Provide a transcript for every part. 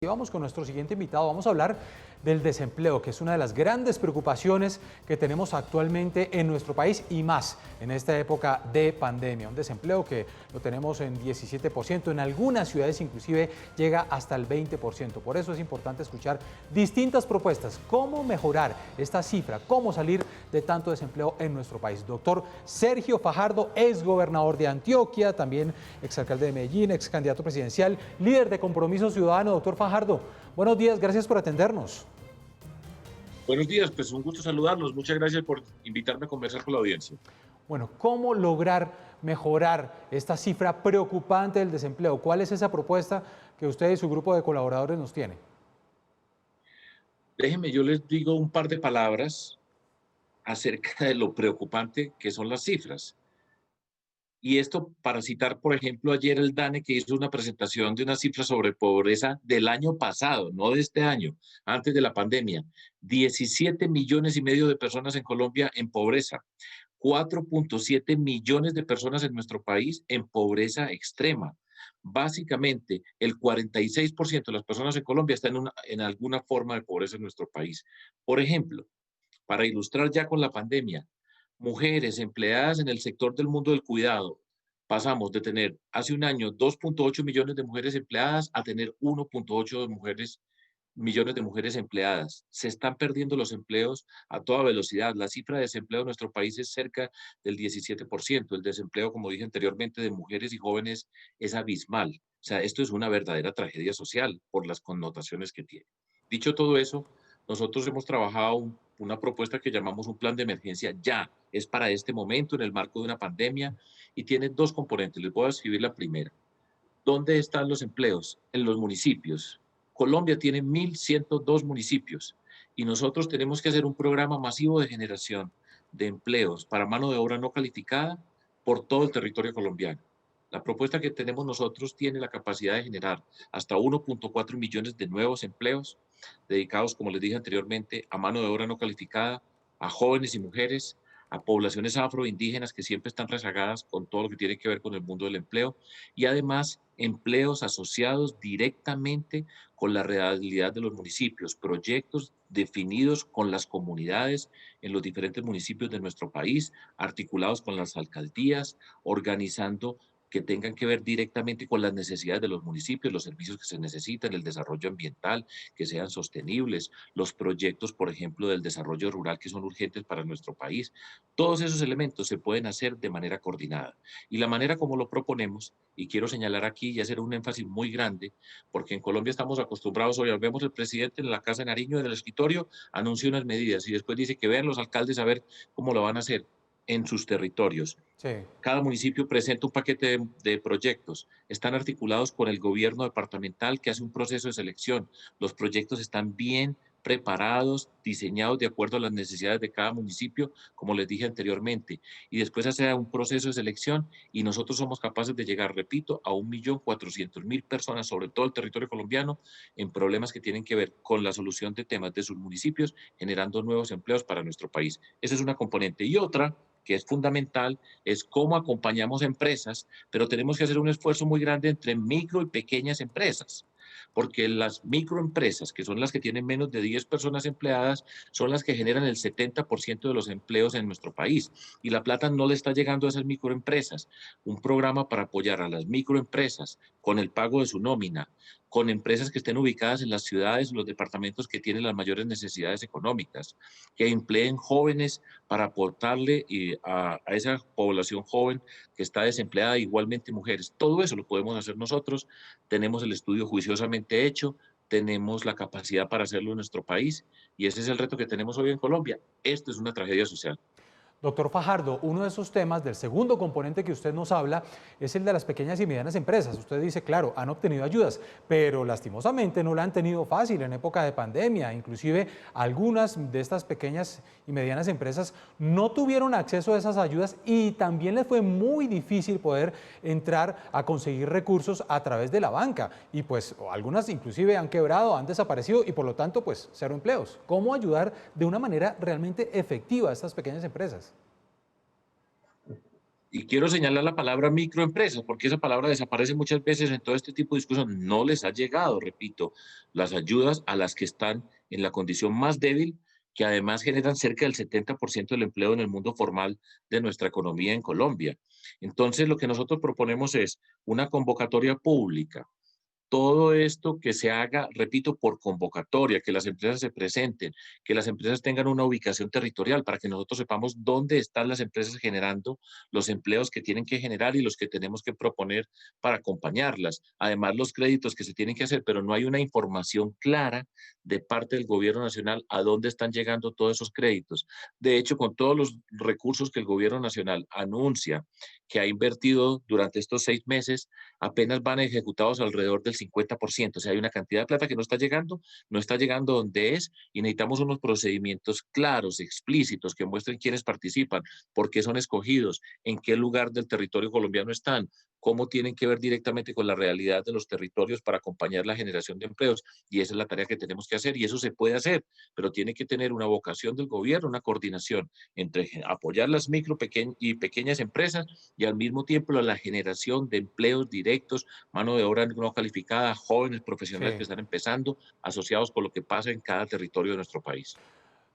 Y vamos con nuestro siguiente invitado. Vamos a hablar del desempleo, que es una de las grandes preocupaciones que tenemos actualmente en nuestro país y más en esta época de pandemia. Un desempleo que lo tenemos en 17%, en algunas ciudades inclusive llega hasta el 20%. Por eso es importante escuchar distintas propuestas, cómo mejorar esta cifra, cómo salir de tanto desempleo en nuestro país. Doctor Sergio Fajardo, ex gobernador de Antioquia, también exalcalde de Medellín, ex candidato presidencial, líder de Compromiso Ciudadano. Doctor Fajardo, buenos días, gracias por atendernos. Buenos días, pues un gusto saludarlos. Muchas gracias por invitarme a conversar con la audiencia. Bueno, ¿cómo lograr mejorar esta cifra preocupante del desempleo? ¿Cuál es esa propuesta que usted y su grupo de colaboradores nos tiene? Déjenme, yo les digo un par de palabras acerca de lo preocupante que son las cifras. Y esto para citar, por ejemplo, ayer el DANE que hizo una presentación de una cifra sobre pobreza del año pasado, no de este año, antes de la pandemia. 17,5 millones de personas en Colombia en pobreza. 4,7 millones de personas en nuestro país en pobreza extrema. Básicamente, el 46% de las personas en Colombia están en alguna forma de pobreza en nuestro país. Por ejemplo, para ilustrar ya con la pandemia, mujeres empleadas en el sector del mundo del cuidado, pasamos de tener hace un año 2,8 millones de mujeres empleadas a tener 1,8 millones de mujeres empleadas. Se están perdiendo los empleos a toda velocidad. La cifra de desempleo en nuestro país es cerca del 17%. El desempleo, como dije anteriormente, de mujeres y jóvenes es abismal. O sea, esto es una verdadera tragedia social por las connotaciones que tiene. Dicho todo eso, nosotros hemos trabajado una propuesta que llamamos un plan de emergencia ya. Es para este momento, en el marco de una pandemia, y tiene dos componentes. Les voy a escribir la primera. ¿Dónde están los empleos? En los municipios. Colombia tiene 1,102 municipios y nosotros tenemos que hacer un programa masivo de generación de empleos para mano de obra no calificada por todo el territorio colombiano. La propuesta que tenemos nosotros tiene la capacidad de generar hasta 1,4 millones de nuevos empleos dedicados, como les dije anteriormente, a mano de obra no calificada, a jóvenes y mujeres, a poblaciones afroindígenas que siempre están rezagadas con todo lo que tiene que ver con el mundo del empleo y además empleos asociados directamente con la realidad de los municipios, proyectos definidos con las comunidades en los diferentes municipios de nuestro país, articulados con las alcaldías, organizando que tengan que ver directamente con las necesidades de los municipios, los servicios que se necesitan, el desarrollo ambiental, que sean sostenibles, los proyectos, por ejemplo, del desarrollo rural que son urgentes para nuestro país. Todos esos elementos se pueden hacer de manera coordinada. Y la manera como lo proponemos, y quiero señalar aquí y hacer un énfasis muy grande, porque en Colombia estamos acostumbrados, hoy vemos el presidente en la Casa de Nariño, en el escritorio, anuncia unas medidas y después dice que vean los alcaldes a ver cómo lo van a hacer en sus territorios. Sí. Cada municipio presenta un paquete de proyectos. Están articulados con el gobierno departamental que hace un proceso de selección. Los proyectos están bien preparados, diseñados de acuerdo a las necesidades de cada municipio, como les dije anteriormente. Y después hace un proceso de selección y nosotros somos capaces de llegar, repito, a 1,4 millones personas sobre todo el territorio colombiano en problemas que tienen que ver con la solución de temas de sus municipios, generando nuevos empleos para nuestro país. Esa es una componente. Y otra que es fundamental, es cómo acompañamos a empresas, pero tenemos que hacer un esfuerzo muy grande entre micro y pequeñas empresas, porque las microempresas, que son las que tienen menos de 10 personas empleadas, son las que generan el 70% de los empleos en nuestro país. Y la plata no le está llegando a esas microempresas. Un programa para apoyar a las microempresas con el pago de su nómina, con empresas que estén ubicadas en las ciudades, los departamentos que tienen las mayores necesidades económicas, que empleen jóvenes para aportarle a esa población joven que está desempleada, igualmente mujeres. Todo eso lo podemos hacer nosotros. Tenemos el estudio juiciosamente hecho, tenemos la capacidad para hacerlo en nuestro país y ese es el reto que tenemos hoy en Colombia. Esto es una tragedia social. Doctor Fajardo, uno de esos temas del segundo componente que usted nos habla es el de las pequeñas y medianas empresas. Usted dice, claro, han obtenido ayudas, pero lastimosamente no la han tenido fácil en época de pandemia. Inclusive algunas de estas pequeñas y medianas empresas no tuvieron acceso a esas ayudas y también les fue muy difícil poder entrar a conseguir recursos a través de la banca. Y pues algunas inclusive han quebrado, han desaparecido y por lo tanto pues cero empleos. ¿Cómo ayudar de una manera realmente efectiva a estas pequeñas empresas? Y quiero señalar la palabra microempresas, porque esa palabra desaparece muchas veces en todo este tipo de discusión. No les ha llegado, repito, las ayudas a las que están en la condición más débil, que además generan cerca del 70% del empleo en el mundo formal de nuestra economía en Colombia. Entonces, lo que nosotros proponemos es una convocatoria pública, todo esto que se haga, repito, por convocatoria, que las empresas se presenten, que las empresas tengan una ubicación territorial para que nosotros sepamos dónde están las empresas generando los empleos que tienen que generar y los que tenemos que proponer para acompañarlas. Además, los créditos que se tienen que hacer, pero no hay una información clara de parte del gobierno nacional a dónde están llegando todos esos créditos. De hecho, con todos los recursos que el gobierno nacional anuncia que ha invertido durante estos 6 meses, apenas van ejecutados alrededor del 50%. O sea, hay una cantidad de plata que no está llegando donde es y necesitamos unos procedimientos claros, explícitos, que muestren quiénes participan, por qué son escogidos, en qué lugar del territorio colombiano están, cómo tienen que ver directamente con la realidad de los territorios para acompañar la generación de empleos. Y esa es la tarea que tenemos que hacer y eso se puede hacer, pero tiene que tener una vocación del gobierno, una coordinación entre apoyar las y pequeñas empresas y al mismo tiempo la generación de empleos directos, mano de obra no calificada, jóvenes profesionales que Sí. están empezando, asociados con lo que pasa en cada territorio de nuestro país.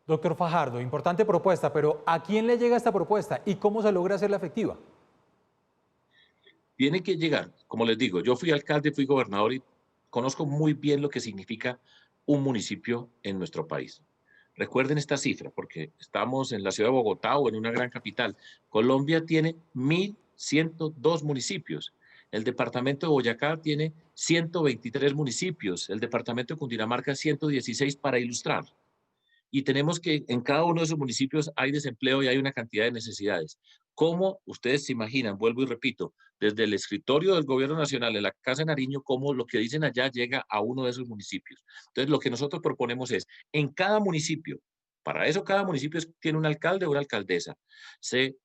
Doctor Fajardo, importante propuesta, pero ¿a quién le llega esta propuesta y cómo se logra hacerla efectiva? Tiene que llegar, como les digo, yo fui alcalde, fui gobernador y conozco muy bien lo que significa un municipio en nuestro país. Recuerden esta cifra, porque estamos en la ciudad de Bogotá o en una gran capital. Colombia tiene 1.102 municipios. El departamento de Boyacá tiene 123 municipios. El departamento de Cundinamarca 116 para ilustrar. Y tenemos que, en cada uno de esos municipios hay desempleo y hay una cantidad de necesidades. ¿Cómo ustedes se imaginan? Vuelvo y repito, desde el escritorio del gobierno nacional, en la Casa de Nariño, cómo lo que dicen allá llega a uno de esos municipios. Entonces, lo que nosotros proponemos es, en cada municipio, para eso cada municipio tiene un alcalde o una alcaldesa, se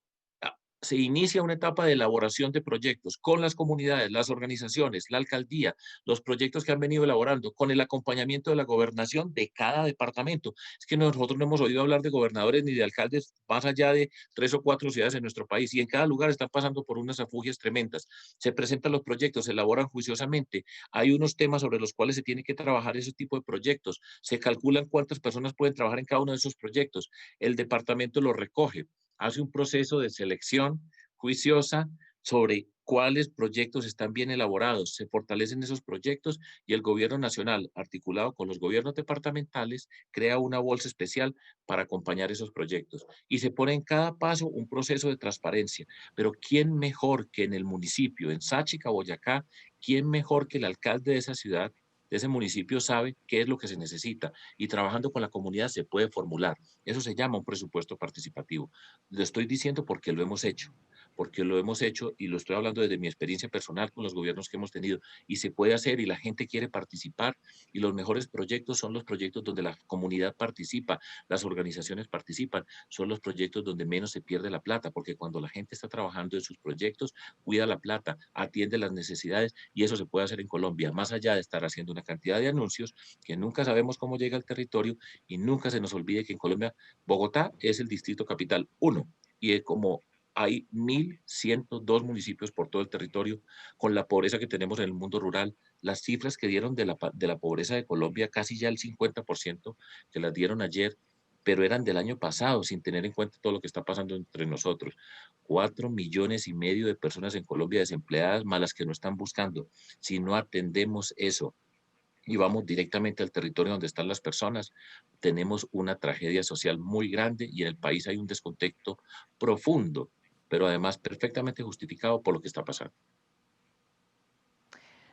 se inicia una etapa de elaboración de proyectos con las comunidades, las organizaciones, la alcaldía, los proyectos que han venido elaborando, con el acompañamiento de la gobernación de cada departamento. Es que nosotros no hemos oído hablar de gobernadores ni de alcaldes más allá de 3 o 4 ciudades en nuestro país y en cada lugar están pasando por unas afugias tremendas. Se presentan los proyectos, se elaboran juiciosamente. Hay unos temas sobre los cuales se tiene que trabajar ese tipo de proyectos. Se calculan cuántas personas pueden trabajar en cada uno de esos proyectos. El departamento lo recoge, hace un proceso de selección juiciosa sobre cuáles proyectos están bien elaborados, se fortalecen esos proyectos y el gobierno nacional, articulado con los gobiernos departamentales, crea una bolsa especial para acompañar esos proyectos. Y se pone en cada paso un proceso de transparencia. Pero ¿quién mejor que en el municipio, en Sáchica, Boyacá, quién mejor que el alcalde de esa ciudad, de ese municipio, sabe qué es lo que se necesita? Y trabajando con la comunidad se puede formular. Eso se llama un presupuesto participativo. Lo estoy diciendo porque lo hemos hecho y lo estoy hablando desde mi experiencia personal con los gobiernos que hemos tenido y se puede hacer y la gente quiere participar y los mejores proyectos son los proyectos donde la comunidad participa, las organizaciones participan, son los proyectos donde menos se pierde la plata, porque cuando la gente está trabajando en sus proyectos, cuida la plata, atiende las necesidades y eso se puede hacer en Colombia, más allá de estar haciendo una cantidad de anuncios que nunca sabemos cómo llega al territorio y nunca se nos olvide que en Colombia Bogotá es el distrito capital uno y es como hay 1.102 municipios por todo el territorio, con la pobreza que tenemos en el mundo rural. Las cifras que dieron de la pobreza de Colombia, casi ya el 50% que las dieron ayer, pero eran del año pasado, sin tener en cuenta todo lo que está pasando entre nosotros. 4,5 millones de personas en Colombia desempleadas, más las que no están buscando. Si no atendemos eso y vamos directamente al territorio donde están las personas, tenemos una tragedia social muy grande y en el país hay un descontexto profundo, pero además perfectamente justificado por lo que está pasando.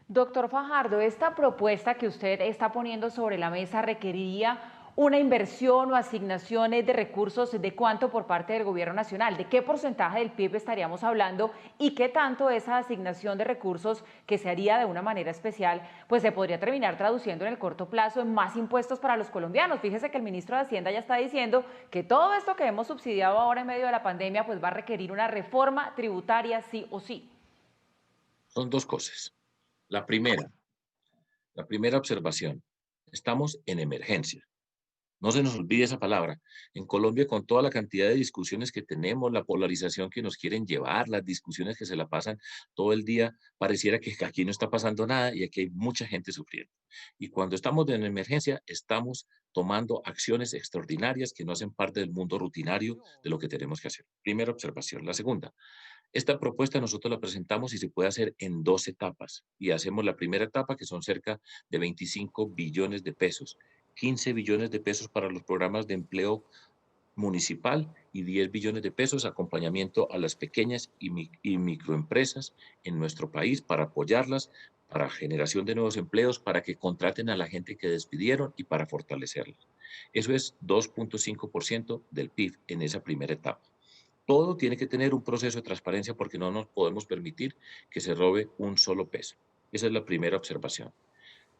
Doctor Fajardo, esta propuesta que usted está poniendo sobre la mesa requeriría una inversión o asignaciones de recursos de cuánto por parte del gobierno nacional, de qué porcentaje del PIB estaríamos hablando y qué tanto esa asignación de recursos que se haría de una manera especial, pues se podría terminar traduciendo en el corto plazo en más impuestos para los colombianos. Fíjese que el ministro de Hacienda ya está diciendo que todo esto que hemos subsidiado ahora en medio de la pandemia, pues va a requerir una reforma tributaria sí o sí. Son dos cosas. La primera, la primera observación, estamos en emergencia. No se nos olvide esa palabra. En Colombia, con toda la cantidad de discusiones que tenemos, la polarización que nos quieren llevar, las discusiones que se la pasan todo el día, pareciera que aquí no está pasando nada y aquí hay mucha gente sufriendo. Y cuando estamos en emergencia, estamos tomando acciones extraordinarias que no hacen parte del mundo rutinario de lo que tenemos que hacer. Primera observación. La segunda, esta propuesta nosotros la presentamos y se puede hacer en 2 etapas. Y hacemos la primera etapa, que son cerca de 25 billones de pesos. 15 billones de pesos para los programas de empleo municipal y 10 billones de pesos acompañamiento a las pequeñas y microempresas en nuestro país para apoyarlas, para generación de nuevos empleos, para que contraten a la gente que despidieron y para fortalecerlas. Eso es 2.5% del PIB en esa primera etapa. Todo tiene que tener un proceso de transparencia porque no nos podemos permitir que se robe un solo peso. Esa es la primera observación.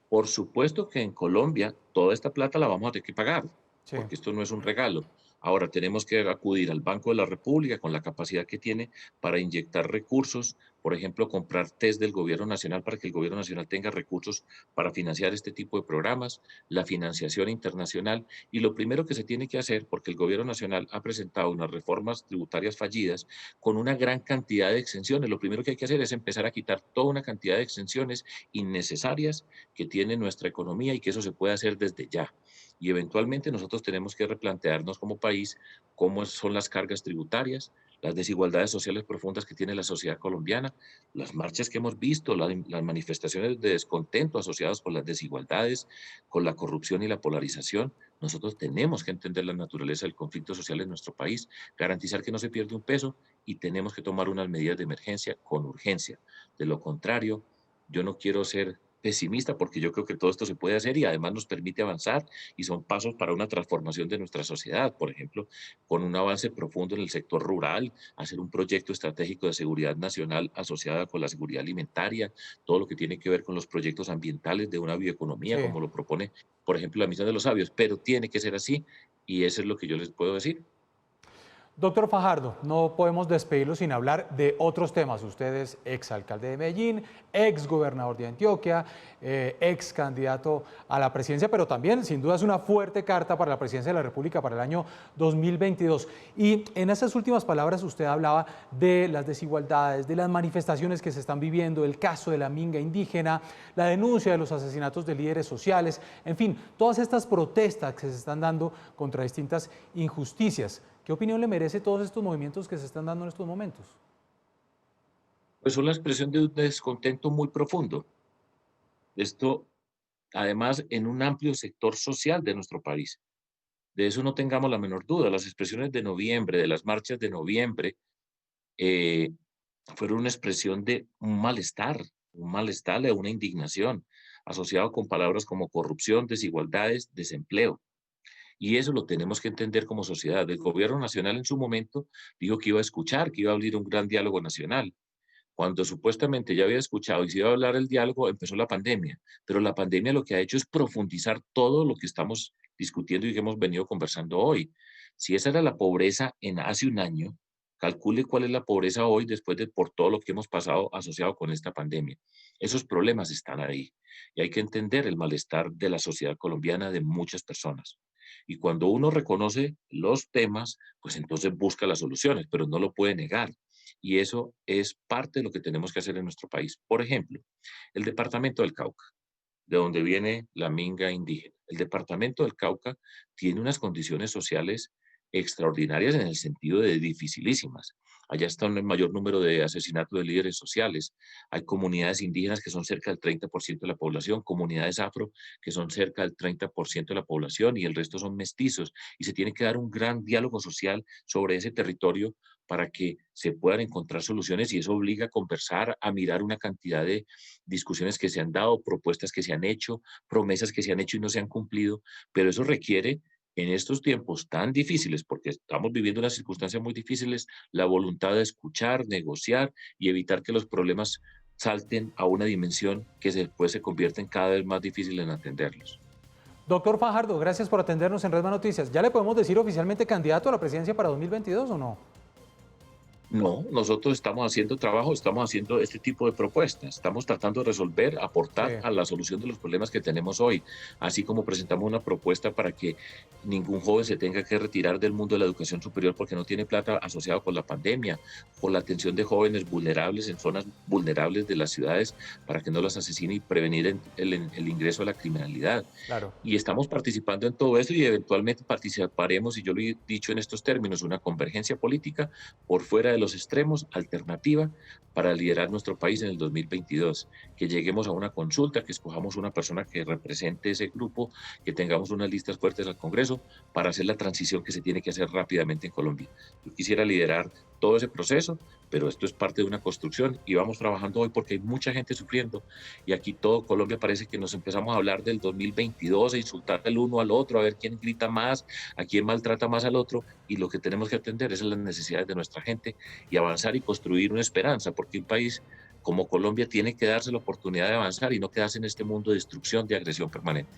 Por supuesto que en Colombia toda esta plata la vamos a tener que pagar, Sí. porque esto no es un regalo. Ahora tenemos que acudir al Banco de la República con la capacidad que tiene para inyectar recursos, por ejemplo, comprar test del gobierno nacional para que el gobierno nacional tenga recursos para financiar este tipo de programas, la financiación internacional. Y lo primero que se tiene que hacer, porque el gobierno nacional ha presentado unas reformas tributarias fallidas con una gran cantidad de exenciones, lo primero que hay que hacer es empezar a quitar toda una cantidad de exenciones innecesarias que tiene nuestra economía y que eso se puede hacer desde ya. Y eventualmente nosotros tenemos que replantearnos como país cómo son las cargas tributarias, las desigualdades sociales profundas que tiene la sociedad colombiana, las marchas que hemos visto, las manifestaciones de descontento asociadas con las desigualdades, con la corrupción y la polarización. Nosotros tenemos que entender la naturaleza del conflicto social en nuestro país, garantizar que no se pierde un peso y tenemos que tomar unas medidas de emergencia con urgencia. De lo contrario, yo no quiero ser pesimista porque yo creo que todo esto se puede hacer y además nos permite avanzar y son pasos para una transformación de nuestra sociedad, por ejemplo, con un avance profundo en el sector rural, hacer un proyecto estratégico de seguridad nacional asociada con la seguridad alimentaria, todo lo que tiene que ver con los proyectos ambientales de una bioeconomía, Sí. como lo propone, por ejemplo, la Misión de los Sabios, pero tiene que ser así y eso es lo que yo les puedo decir. Doctor Fajardo, no podemos despedirlo sin hablar de otros temas. Usted es exalcalde de Medellín, ex gobernador de Antioquia, ex candidato a la presidencia, pero también sin duda es una fuerte carta para la presidencia de la República para el año 2022. Y en esas últimas palabras usted hablaba de las desigualdades, de las manifestaciones que se están viviendo, el caso de la minga indígena, la denuncia de los asesinatos de líderes sociales, en fin, todas estas protestas que se están dando contra distintas injusticias. ¿Qué opinión le merece todos estos movimientos que se están dando en estos momentos? Pues son la expresión de un descontento muy profundo. Esto, además, en un amplio sector social de nuestro país. De eso no tengamos la menor duda. Las expresiones de noviembre, de las marchas de noviembre, eh, fueron una expresión de un malestar, de una indignación, asociado con palabras como corrupción, desigualdades, desempleo. Y eso lo tenemos que entender como sociedad. El gobierno nacional en su momento dijo que iba a escuchar, que iba a abrir un gran diálogo nacional. Cuando supuestamente ya había escuchado y se iba a hablar el diálogo, empezó la pandemia. Pero la pandemia lo que ha hecho es profundizar todo lo que estamos discutiendo y que hemos venido conversando hoy. Si esa era la pobreza en hace un año, calcule cuál es la pobreza hoy después de por todo lo que hemos pasado asociado con esta pandemia. Esos problemas están ahí y hay que entender el malestar de la sociedad colombiana de muchas personas. Y cuando uno reconoce los temas, pues entonces busca las soluciones, pero no lo puede negar. Y eso es parte de lo que tenemos que hacer en nuestro país. Por ejemplo, el departamento del Cauca, de donde viene la minga indígena. El departamento del Cauca tiene unas condiciones sociales extraordinarias en el sentido de dificilísimas. Allá está el mayor número de asesinatos de líderes sociales. Hay comunidades indígenas que son cerca del 30% de la población, comunidades afro que son cerca del 30% de la población y el resto son mestizos. Y se tiene que dar un gran diálogo social sobre ese territorio para que se puedan encontrar soluciones y eso obliga a conversar, a mirar una cantidad de discusiones que se han dado, propuestas que se han hecho, promesas que se han hecho y no se han cumplido, pero eso requiere en estos tiempos tan difíciles, porque estamos viviendo unas circunstancias muy difíciles, la voluntad de escuchar, negociar y evitar que los problemas salten a una dimensión que después se convierten cada vez más difícil en atenderlos. Doctor Fajardo, gracias por atendernos en Redma Noticias. ¿Ya le podemos decir oficialmente candidato a la presidencia para 2022 o no? No, nosotros estamos haciendo trabajo, estamos haciendo este tipo de propuestas, estamos tratando de resolver, Sí, aportar a la solución de los problemas que tenemos hoy, así como presentamos una propuesta para que ningún joven se tenga que retirar del mundo de la educación superior porque no tiene plata asociado con la pandemia, por la atención de jóvenes vulnerables en zonas vulnerables de las ciudades para que no los asesine y prevenir el ingreso a la criminalidad. claro. Y estamos participando en todo eso y eventualmente participaremos, y yo lo he dicho en estos términos, una convergencia política por fuera de los extremos, alternativa para liderar nuestro país en el 2022. Que lleguemos a una consulta, que escojamos una persona que represente ese grupo, que tengamos unas listas fuertes al Congreso para hacer la transición que se tiene que hacer rápidamente en Colombia. Yo quisiera liderar todo ese proceso, pero esto es parte de una construcción y vamos trabajando hoy porque hay mucha gente sufriendo y aquí todo Colombia parece que nos empezamos a hablar del 2022, a insultar el uno al otro, a ver quién grita más, a quién maltrata más al otro, y lo que tenemos que atender es las necesidades de nuestra gente y avanzar y construir una esperanza, porque un país como Colombia tiene que darse la oportunidad de avanzar y no quedarse en este mundo de destrucción, de agresión permanente.